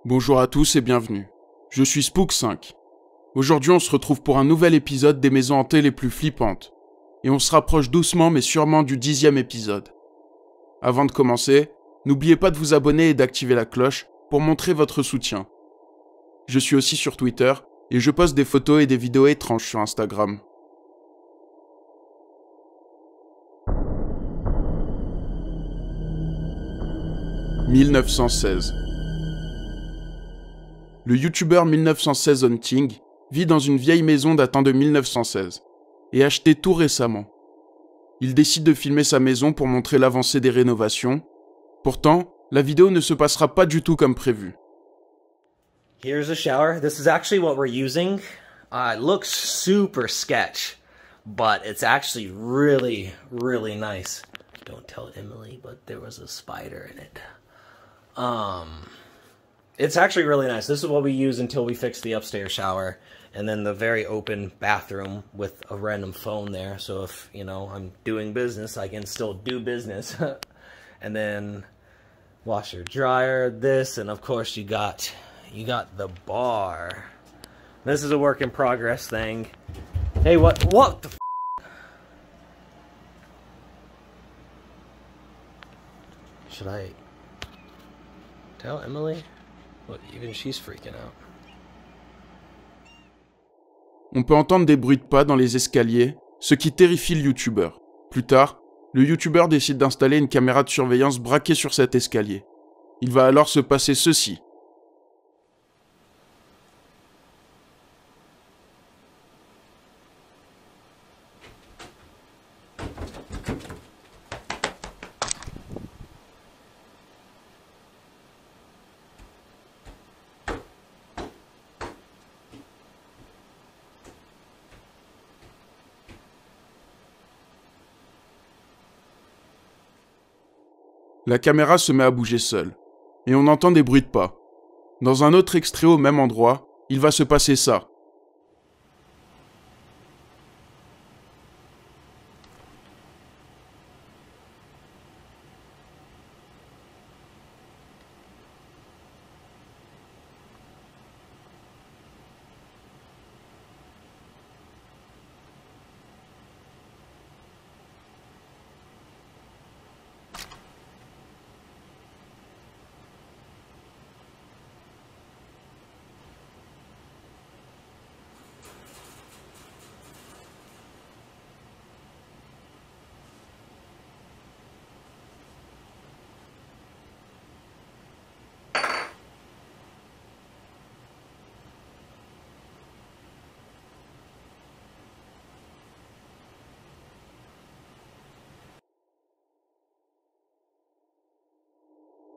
Bonjour à tous et bienvenue. Je suis Spook5. Aujourd'hui on se retrouve pour un nouvel épisode des maisons hantées les plus flippantes. Et on se rapproche doucement mais sûrement du 10e épisode. Avant de commencer, n'oubliez pas de vous abonner et d'activer la cloche pour montrer votre soutien. Je suis aussi sur Twitter et je poste des photos et des vidéos étranges sur Instagram. « 1916 » Le youtubeur 1916 Hunting vit dans une vieille maison datant de 1916 et achetée tout récemment. Il décide de filmer sa maison pour montrer l'avancée des rénovations. Pourtant, la vidéo ne se passera pas du tout comme prévu. Here's a shower. This is actually what we're using. It looks super sketch, but it's actually really, really nice. Don't tell Emily, but there was a spider in it. It's actually really nice. This is what we use until we fix the upstairs shower. And then the very open bathroom with a random phone there. So if, you know, I'm doing business, I can still do business. And then washer, dryer, this, and of course you got the bar. This is a work in progress thing. Hey, what the f? Should I tell Emily? Look, even she's freaking out. On peut entendre des bruits de pas dans les escaliers, ce qui terrifie le youtubeur. Plus tard, le youtubeur décide d'installer une caméra de surveillance braquée sur cet escalier. Il va alors se passer ceci. La caméra se met à bouger seule, et on entend des bruits de pas. Dans un autre extrait au même endroit, il va se passer ça.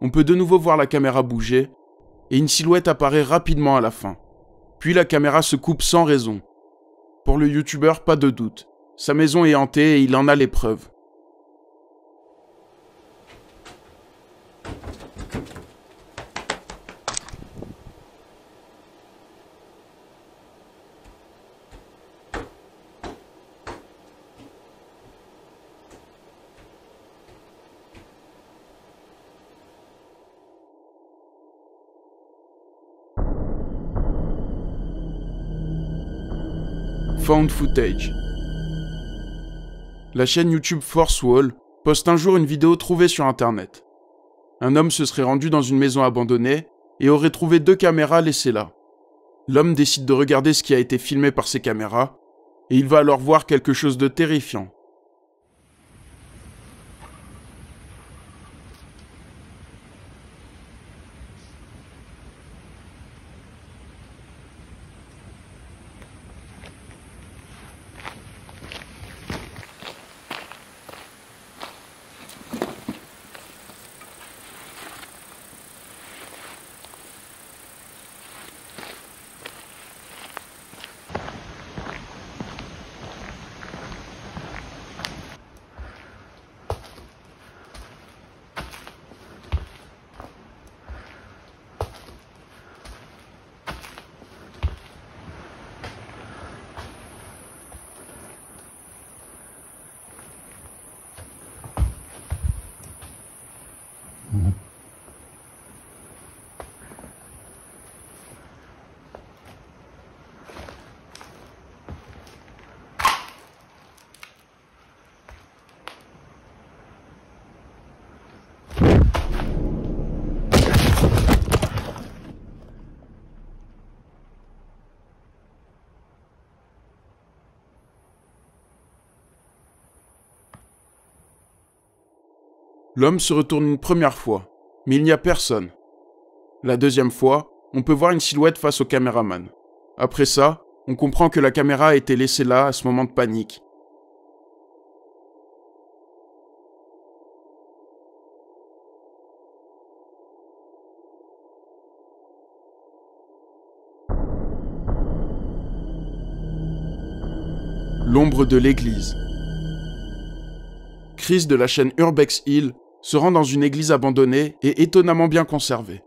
On peut de nouveau voir la caméra bouger, et une silhouette apparaît rapidement à la fin. Puis la caméra se coupe sans raison. Pour le youtubeur, pas de doute. Sa maison est hantée et il en a les preuves. Found footage. La chaîne YouTube Force Wall poste un jour une vidéo trouvée sur internet. Un homme se serait rendu dans une maison abandonnée et aurait trouvé 2 caméras laissées là. L'homme décide de regarder ce qui a été filmé par ces caméras et il va alors voir quelque chose de terrifiant. L'homme se retourne une première fois, mais il n'y a personne. La deuxième fois, on peut voir une silhouette face au caméraman. Après ça, on comprend que la caméra a été laissée là à ce moment de panique. L'ombre de l'église. Chris de la chaîne Urbex Hill se rend dans une église abandonnée et étonnamment bien conservée.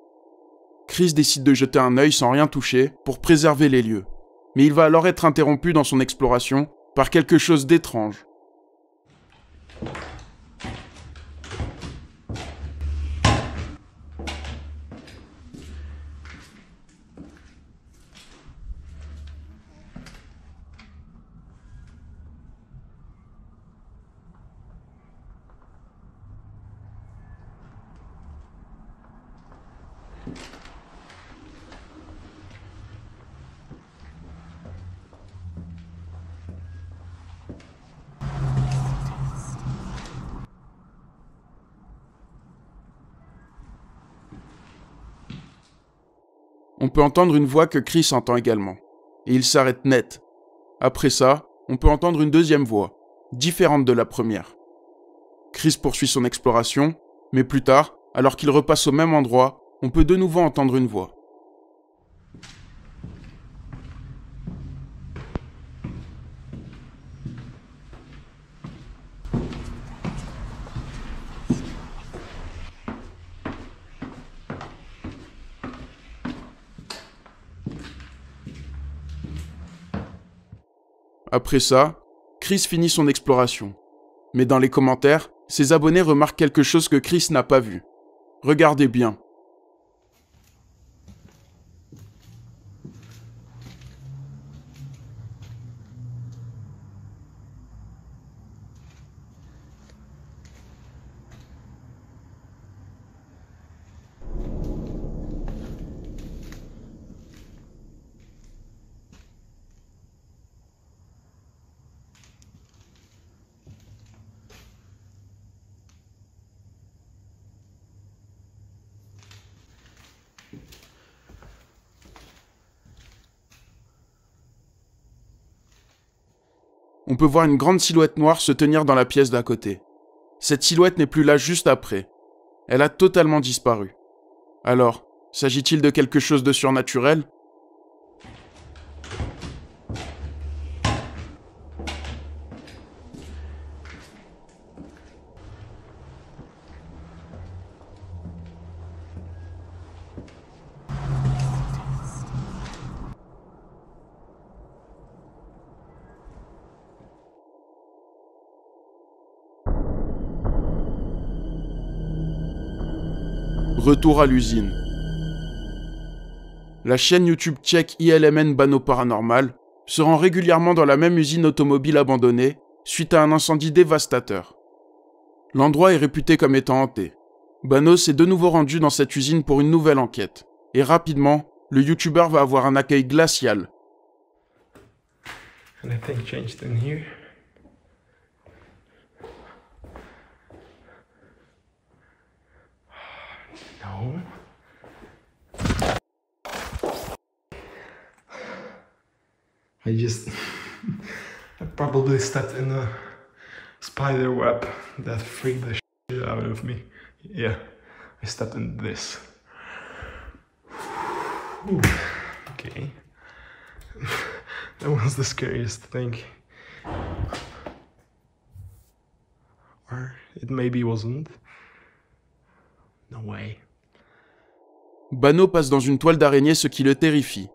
Chris décide de jeter un œil sans rien toucher pour préserver les lieux. Mais il va alors être interrompu dans son exploration par quelque chose d'étrange. On peut entendre une voix que Chris entend également. Et il s'arrête net. Après ça, on peut entendre une deuxième voix, différente de la première. Chris poursuit son exploration, mais plus tard, alors qu'il repasse au même endroit, on peut de nouveau entendre une voix. Après ça, Chris finit son exploration. Mais dans les commentaires, ses abonnés remarquent quelque chose que Chris n'a pas vu. Regardez bien. On peut voir une grande silhouette noire se tenir dans la pièce d'à côté. Cette silhouette n'est plus là juste après. Elle a totalement disparu. Alors, s'agit-il de quelque chose de surnaturel ? Retour à l'usine. La chaîne YouTube tchèque ILMN Bano Paranormal se rend régulièrement dans la même usine automobile abandonnée suite à un incendie dévastateur. L'endroit est réputé comme étant hanté. Bano s'est de nouveau rendu dans cette usine pour une nouvelle enquête. Et rapidement, le YouTuber va avoir un accueil glacial. Anything changed in here? No. I probably stepped in a spider web that freaked the shit out of me. Yeah, I stepped in this. Ooh, okay. That was the scariest thing. Or it maybe wasn't. No way. Bano passe dans une toile d'araignée, ce qui le terrifie.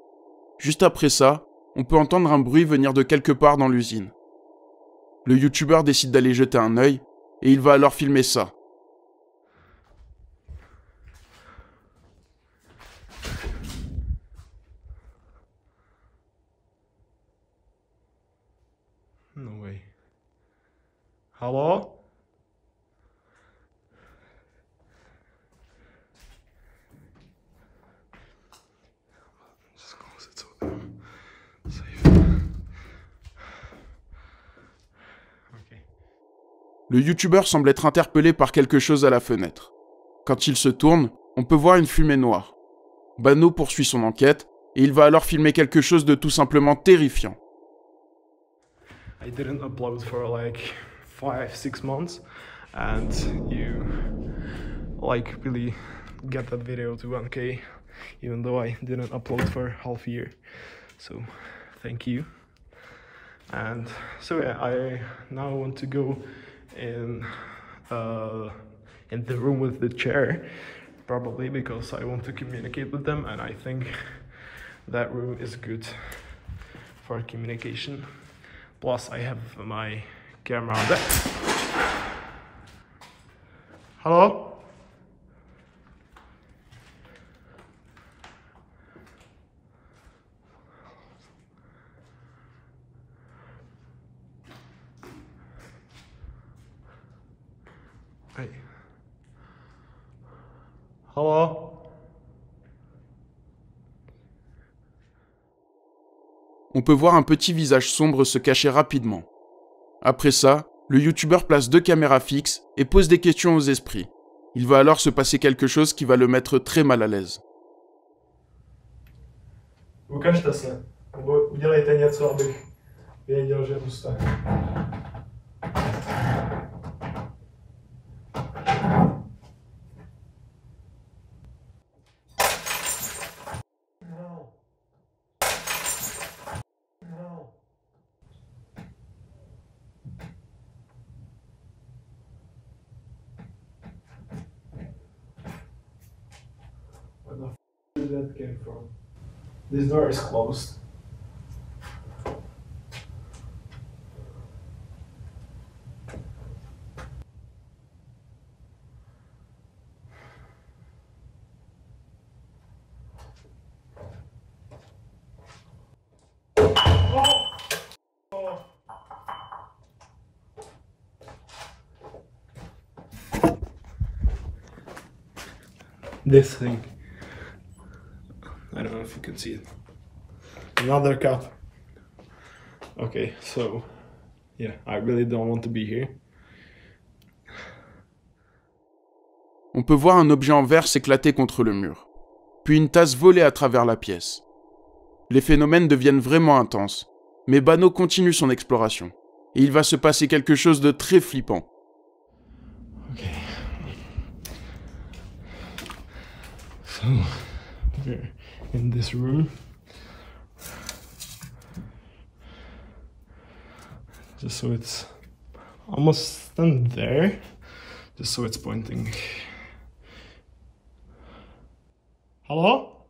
Juste après ça, on peut entendre un bruit venir de quelque part dans l'usine. Le YouTuber décide d'aller jeter un œil, et il va alors filmer ça. No way. Hello? Just close it so I'm safe. Okay. Le youtubeur semble être interpellé par quelque chose à la fenêtre. Quand il se tourne, on peut voir une fumée noire. Bano poursuit son enquête et il va alors filmer quelque chose de tout simplement terrifiant. I didn't upload for like 5-6 months and you like really get that video to 1K even though I didn't upload for half a year. So thank you. And so yeah, I now want to go in the room with the chair, probably because I want to communicate with them, and I think that room is good for communication. Plus I have my camera on there. Hello? Hey. Hello? On peut voir un petit visage sombre se cacher rapidement. Après ça, le youtubeur place 2 caméras fixes et pose des questions aux esprits. Il va alors se passer quelque chose qui va le mettre très mal à l'aise. Ukażcie se, bo udzielajcie nieco, abych wiedział, że pusta. Where the f did that came from? This door is closed. This thing. I don't know if you can see it. Another cup. Okay, so yeah, I really don't want to be here. On peut voir un objet en verre s'éclater contre le mur, puis une tasse voler à travers la pièce. Les phénomènes deviennent vraiment intenses, mais Bano continue son exploration, et il va se passer quelque chose de très flippant. Okay. So we're in this room. Just so it's almost done there. Just so it's pointing. Hello?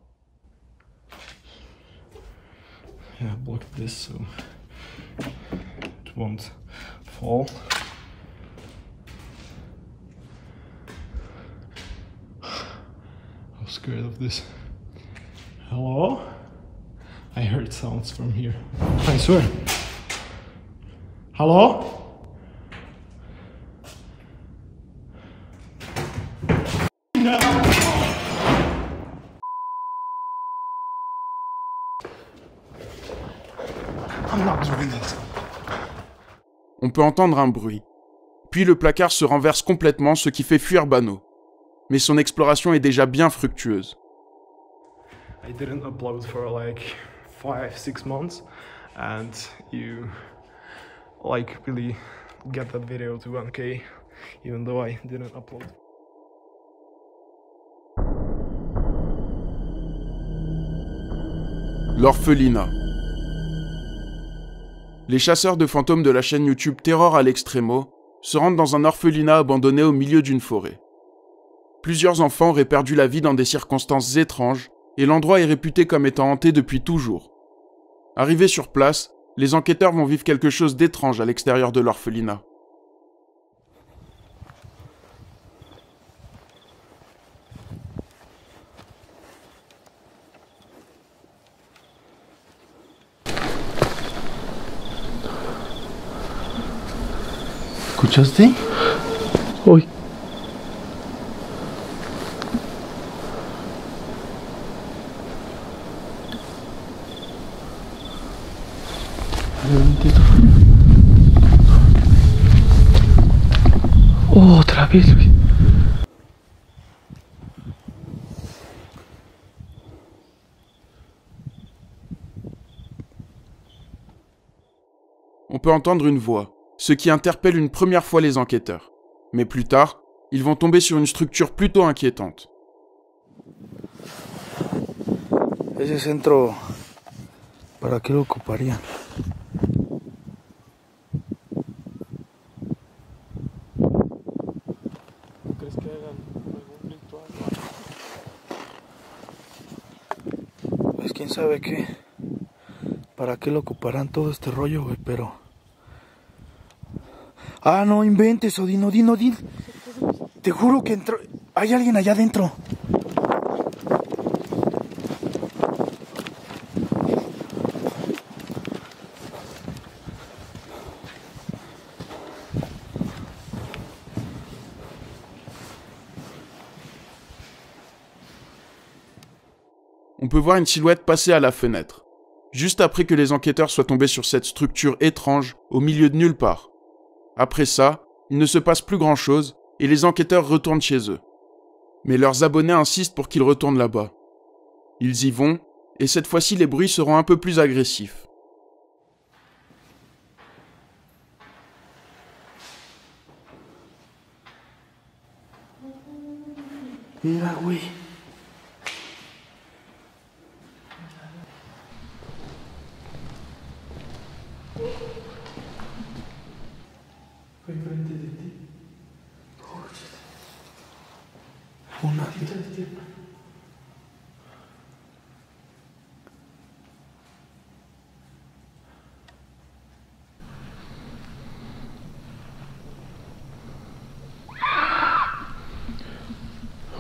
Yeah, I blocked this so it won't fall. I'm scared of this. Hello? I heard sounds from here. I swear. Hello? No! I'm not doing it. On peut entendre un bruit. Puis le placard se renverse complètement, ce qui fait fuir Bano. Mais son exploration est déjà bien fructueuse. I didn't upload for like 5-6 months and you like really get that video to 1K even though I didn't upload. L'orphelinat. Les chasseurs de fantômes de la chaîne YouTube Terror à l'Extremo se rendent dans un orphelinat abandonné au milieu d'une forêt. Plusieurs enfants auraient perdu la vie dans des circonstances étranges et l'endroit est réputé comme étant hanté depuis toujours. Arrivés sur place, les enquêteurs vont vivre quelque chose d'étrange à l'extérieur de l'orphelinat. ¿Escuchaste? Uy. vite, vite. On peut entendre une voix, ce qui interpelle une première fois les enquêteurs. Mais plus tard, ils vont tomber sur une structure plutôt inquiétante. Ese centro, ¿para qué lo ocuparían? ¿Crees que hagan algún ritual? Pues quién sabe qué. ¿Para qué lo ocuparán todo este rollo, güey? Pero... Ah, no inventes, Odín, Odín, Odín. Te juro que entró... Hay alguien allá adentro. On peut voir une silhouette passer à la fenêtre, juste après que les enquêteurs soient tombés sur cette structure étrange au milieu de nulle part. Après ça, il ne se passe plus grand-chose et les enquêteurs retournent chez eux. Mais leurs abonnés insistent pour qu'ils retournent là-bas. Ils y vont, et cette fois-ci les bruits seront un peu plus agressifs. Mira, güey. Enfrente de ti. Una.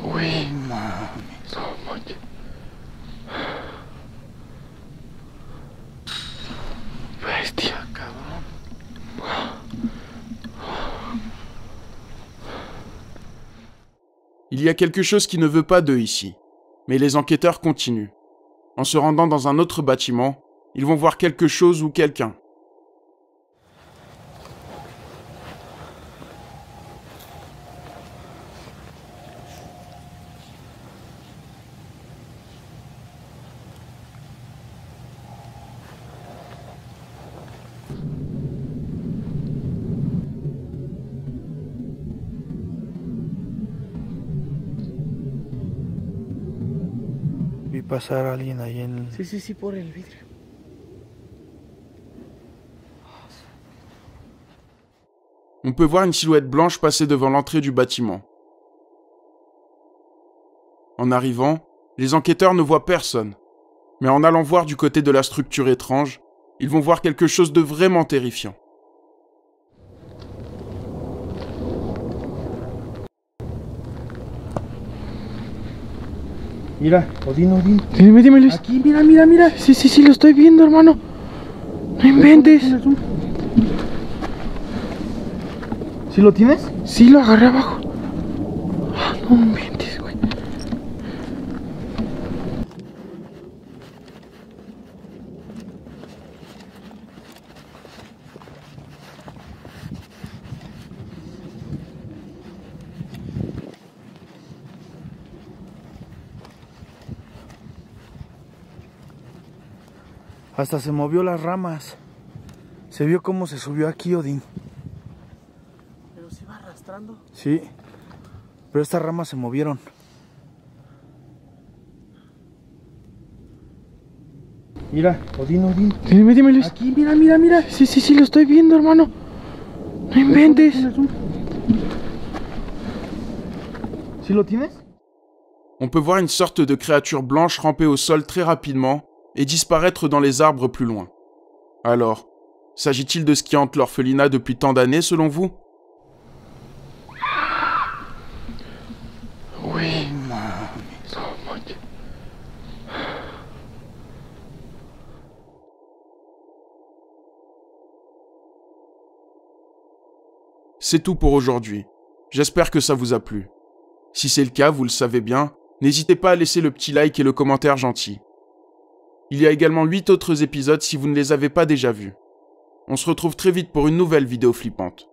Güey, Mames. no manches. Bestia, cabrón. Il y a quelque chose qui ne veut pas d'eux ici. Mais les enquêteurs continuent. En se rendant dans un autre bâtiment, ils vont voir quelque chose ou quelqu'un. Vi pasar a alguien ahí en... Sí, por el vidrio. On peut voir une silhouette blanche passer devant l'entrée du bâtiment. En arrivant, les enquêteurs ne voient personne. Mais en allant voir du côté de la structure étrange, ils vont voir quelque chose de vraiment terrifiant. Mira, Odín, Odín. Dime, Luis. Aquí, mira, mira, mira. Sí, lo estoy viendo, hermano. No inventes. ¿Sí lo tienes? Sí, lo agarré abajo. Ah, no inventes, güey. Hasta se movió las ramas. Se vio cómo se subió aquí, Odín. Pero se va arrastrando. Sí. Pero estas ramas se movieron. Mira, Odín, Odín. Dime, Luis. Aquí, mira, mira, mira. Sí, lo estoy viendo, hermano. No inventes. ¿Sí lo tienes? On peut voir une sorte de créature blanche ramper au sol très rapidement et disparaître dans les arbres plus loin. Alors, s'agit-il de ce qui hante l'orphelinat depuis tant d'années selon vous? Oui, mames. No manches. C'est tout pour aujourd'hui. J'espère que ça vous a plu. Si c'est le cas, vous le savez bien, n'hésitez pas à laisser le petit like et le commentaire gentil. Il y a également 8 autres épisodes si vous ne les avez pas déjà vus. On se retrouve très vite pour une nouvelle vidéo flippante.